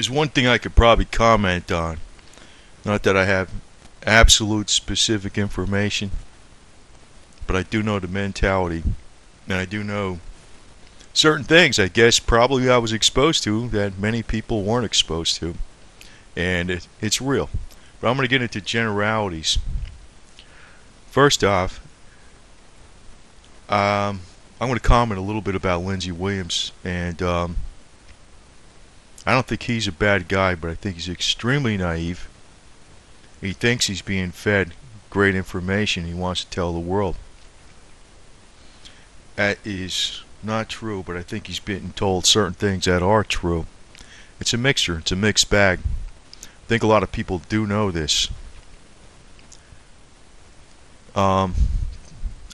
There's one thing I could probably comment on. Not that I have absolute specific information, but I do know the mentality, and I do know certain things, I guess, probably I was exposed to that many people weren't exposed to. And it's real. But I'm going to get into generalities. First off, I'm going to comment a little bit about Lindsey Williams. And I don't think he's a bad guy, but I think he's extremely naive. He thinks he's being fed great information he wants to tell the world. That is not true, but I think he's being told certain things that are true. It's a mixture. It's a mixed bag. I think a lot of people do know this. I'm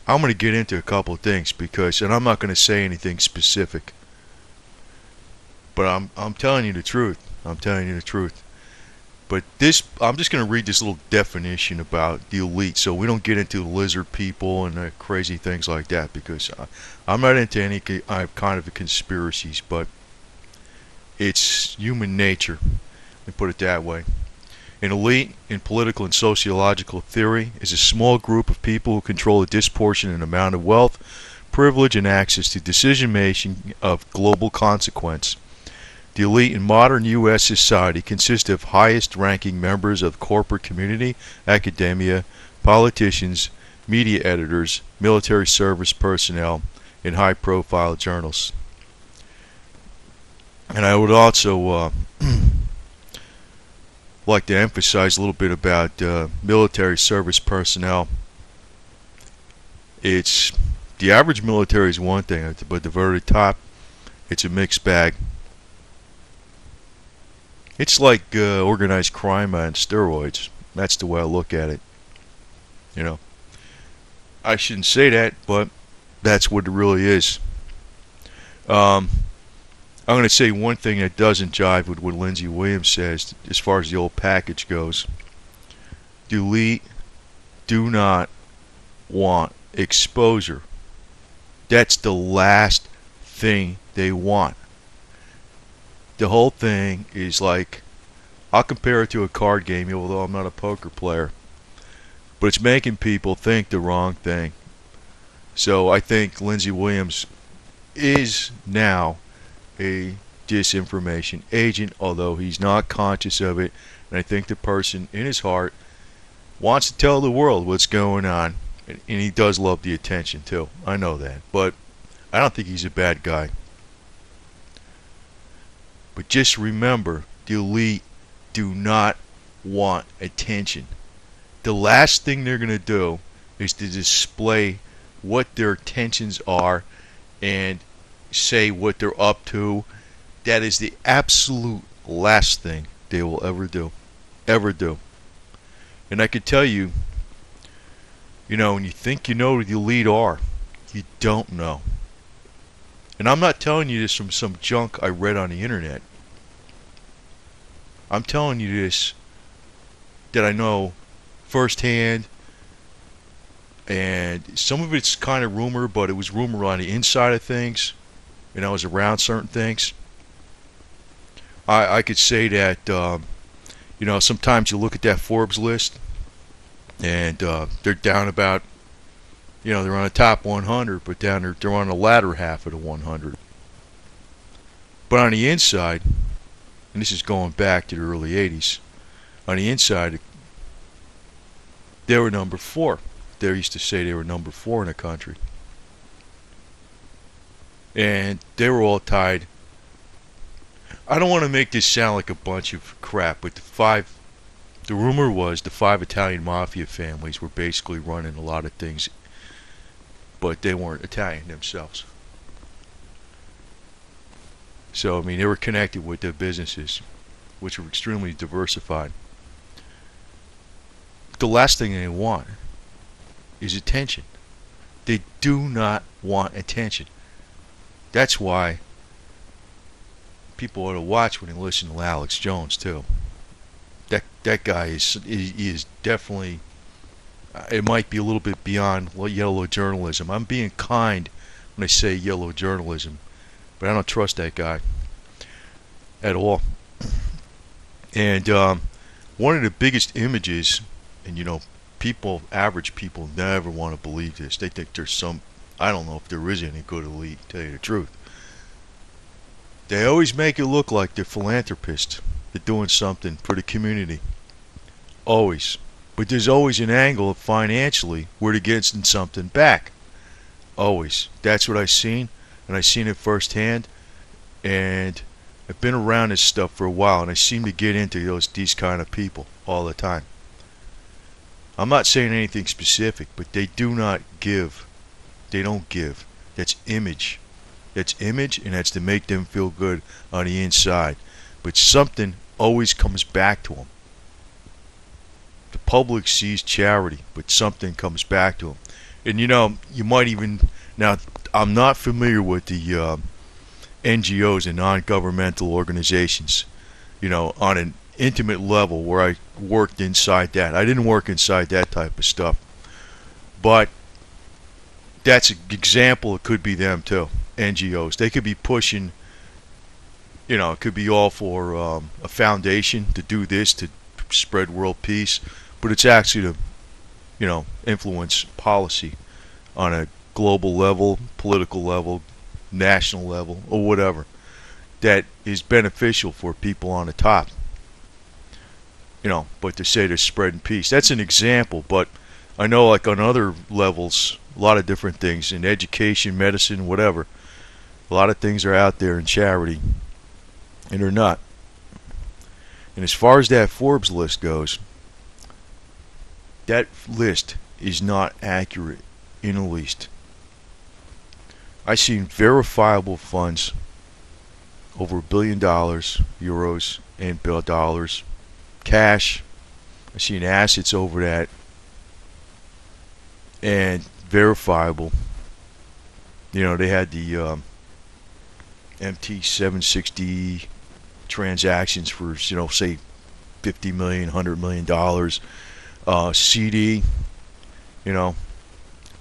going to get into a couple of things because, and I'm not going to say anything specific, but I'm telling you the truth. I'm telling you the truth. But this, I'm just going to read this little definition about the elite, so we don't get into lizard people and crazy things like that, because I'm not into any kind of conspiracies, but it's human nature. Let me put it that way. An elite in political and sociological theory is a small group of people who control a disproportionate amount of wealth, privilege, and access to decision-making of global consequence. The elite in modern U.S. society consists of highest-ranking members of the corporate community, academia, politicians, media editors, military service personnel, and high-profile journalists. And I would also like to emphasize a little bit about military service personnel. It's the average military is one thing, but the very top, it's a mixed bag. It's like organized crime on steroids. That's the way I look at it. You know, I shouldn't say that, but that's what it really is. I'm going to say one thing that doesn't jive with what Lindsey Williams says as far as the old package goes. The elite do not want exposure. That's the last thing they want. The whole thing is like, I'll compare it to a card game, although I'm not a poker player, but it's making people think the wrong thing. So I think Lindsey Williams is now a disinformation agent, although he's not conscious of it, and I think the person in his heart wants to tell the world what's going on, and he does love the attention too. I know that, but I don't think he's a bad guy. But just remember, the elite do not want attention. The last thing they're going to do is to display what their intentions are and say what they're up to. That is the absolute last thing they will ever do. Ever do. And I could tell you, when you think you know who the elite are, you don't know. And I'm not telling you this from some junk I read on the internet. I'm telling you this that I know firsthand, and some of it's kind of rumor, but it was rumor on the inside of things, and I was around certain things. I could say that, sometimes you look at that Forbes list, and they're down about, they're on the top 100, but they're on the latter half of the 100. But on the inside, and this is going back to the early 80s, on the inside, they were number 4. They used to say they were number 4 in the country. And they were all tied. I don't want to make this sound like a bunch of crap, but the rumor was the 5 Italian mafia families were basically running a lot of things, but they weren't Italian themselves. So, they were connected with their businesses, which were extremely diversified. The last thing they want is attention. They do not want attention. That's why people ought to watch when they listen to Alex Jones too. That guy is definitely, it might be a little bit beyond yellow journalism. I'm being kind when I say yellow journalism, but I don't trust that guy at all. And one of the biggest images, and people, average people, never want to believe this. They think there's some, I don't know if there is any good elite, to tell you the truth. They always make it look like they're philanthropists. They're doing something for the community. Always. But there's always an angle of financially where they're getting something back. Always. That's what I've seen, and I've seen it firsthand. And I've been around this stuff for a while, and I seem to get into these kind of people all the time. I'm not saying anything specific, but they do not give. They don't give. That's image. That's image, and that's to make them feel good on the inside. But something always comes back to them. The public sees charity, but something comes back to them. And you might even, now, I'm not familiar with the NGOs and non-governmental organizations, on an intimate level where I worked inside that. I didn't work inside that type of stuff. But that's an example. It could be them too. NGOs. They could be pushing, it could be all for a foundation to do this, to spread world peace, but it's actually to, influence policy on a global level, political level, national level, or whatever, that is beneficial for people on the top. But to say they're spreading peace, that's an example. But I know, like on other levels, a lot of different things in education, medicine, whatever. A lot of things are out there in charity, and they're not. And as far as that Forbes list goes, that list is not accurate in the least. I've seen verifiable funds over $1 billion, euros and dollars, cash. I've seen assets over that, and verifiable. They had the MT760 transactions for, say, $50 million, $100 million, CD,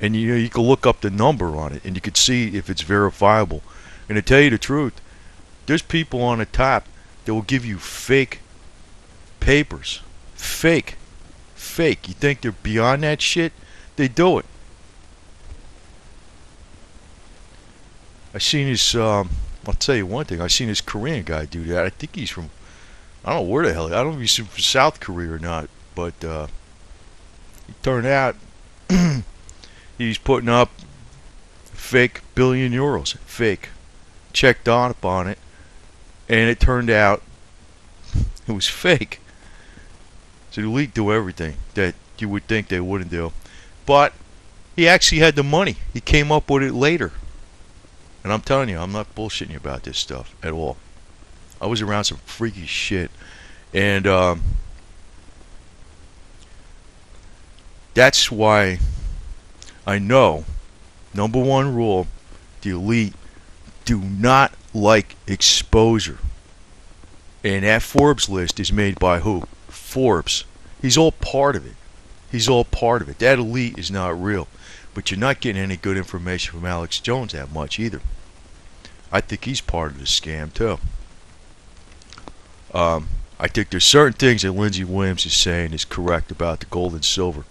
and you can look up the number on it, and you could see if it's verifiable. And to tell you the truth, there's people on the top that will give you fake papers. Fake. You think they're beyond that shit? They do it. I seen this, I'll tell you one thing, I seen this Korean guy do that. I think he's from, I don't know where the hell, I don't know if he's from South Korea or not, but it turned out he's putting up fake billion euros. Fake. Checked on up on it, and it turned out it was fake. So the elite do everything that you would think they wouldn't do. But he actually had the money. He came up with it later. And I'm telling you, I'm not bullshitting you about this stuff at all. I was around some freaky shit. And that's why I know, number one rule, the elite do not like exposure. And that Forbes list is made by who? Forbes. He's all part of it. He's all part of it. That elite is not real. But you're not getting any good information from Alex Jones that much either. I think he's part of the scam too. I think there's certain things that Lindsey Williams is saying is correct about the gold and silver.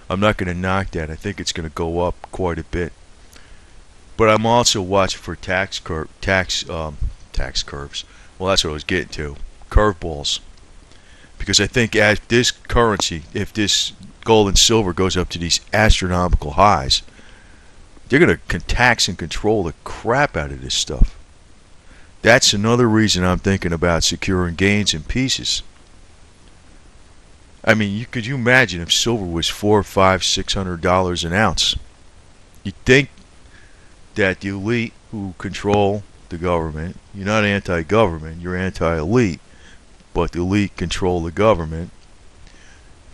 I'm not going to knock that. I think it's going to go up quite a bit. But I'm also watching for tax curves. Well, that's what I was getting to. Curveballs. Because I think as this currency, if this gold and silver goes up to these astronomical highs, they're going to tax and control the crap out of this stuff. That's another reason I'm thinking about securing gains in pieces. I mean, could you imagine if silver was $400, $500, $600 an ounce? You'd think that the elite who control the government, you're not anti-government, you're anti-elite, but the elite control the government.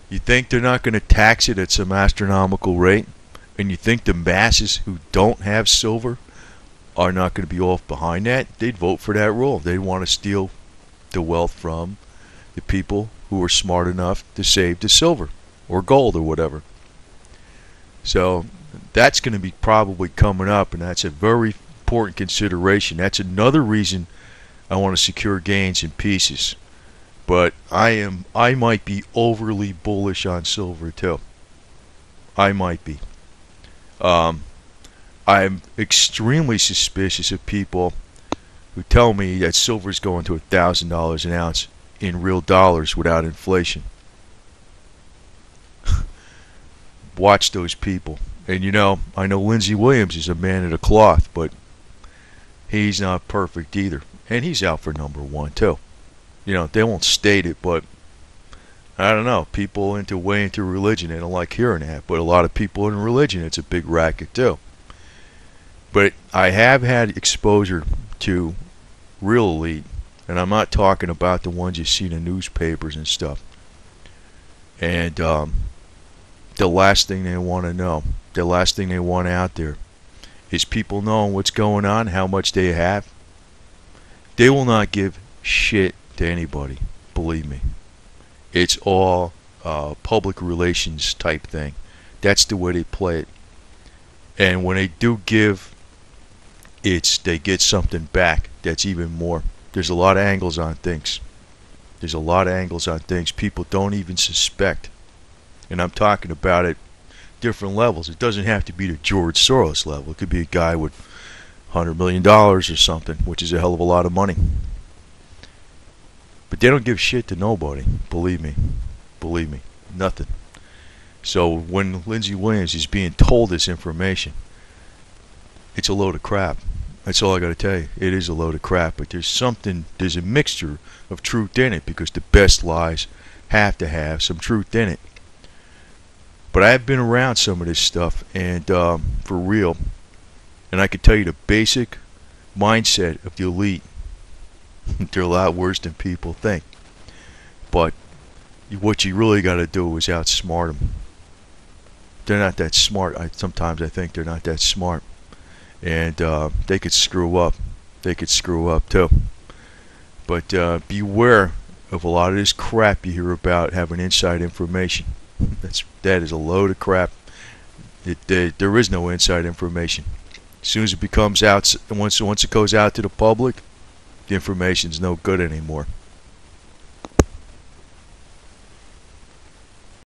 You think they're not going to tax it at some astronomical rate? And you think the masses who don't have silver are not going to be off behind that? They'd vote for that rule. They'd want to steal the wealth from the people who are smart enough to save the silver or gold or whatever. So that's going to be probably coming up, and that's a very important consideration. That's another reason I want to secure gains in pieces. But I might be overly bullish on silver too. I might be. Um, I'm extremely suspicious of people who tell me that silver's going to $1,000 an ounce in real dollars without inflation. Watch those people. And I know Lindsey is a man of the cloth, but he's not perfect either. And he's out for number one too. They won't state it, but I don't know. People way into religion, they don't like hearing that. But a lot of people in religion, it's a big racket too. But I have had exposure to real elite, and I'm not talking about the ones you see in the newspapers and stuff. And the last thing they want to know, the last thing they want out there, is people knowing what's going on, how much they have. They will not give shit to anybody, believe me. It's all public relations type thing. That's the way they play it. And when they do give, they get something back that's even more. There's a lot of angles on things. There's a lot of angles on things people don't even suspect. And I'm talking about it different levels. It doesn't have to be the George Soros level. It could be a guy with $100 million or something, which is a hell of a lot of money. But they don't give shit to nobody. Believe me. Believe me. Nothing. So when Lindsey is being told this information, it's a load of crap. That's all I got to tell you. It is a load of crap. But there's a mixture of truth in it, because the best lies have to have some truth in it. But I have been around some of this stuff, and for real, and I can tell you the basic mindset of the elite. They're a lot worse than people think. But what you really got to do is outsmart them. They're not that smart. Sometimes I think they're not that smart. And they could screw up. They could screw up too. But beware of a lot of this crap you hear about having inside information. That is a load of crap. There is no inside information. As soon as it becomes out, once it goes out to the public, the information's no good anymore.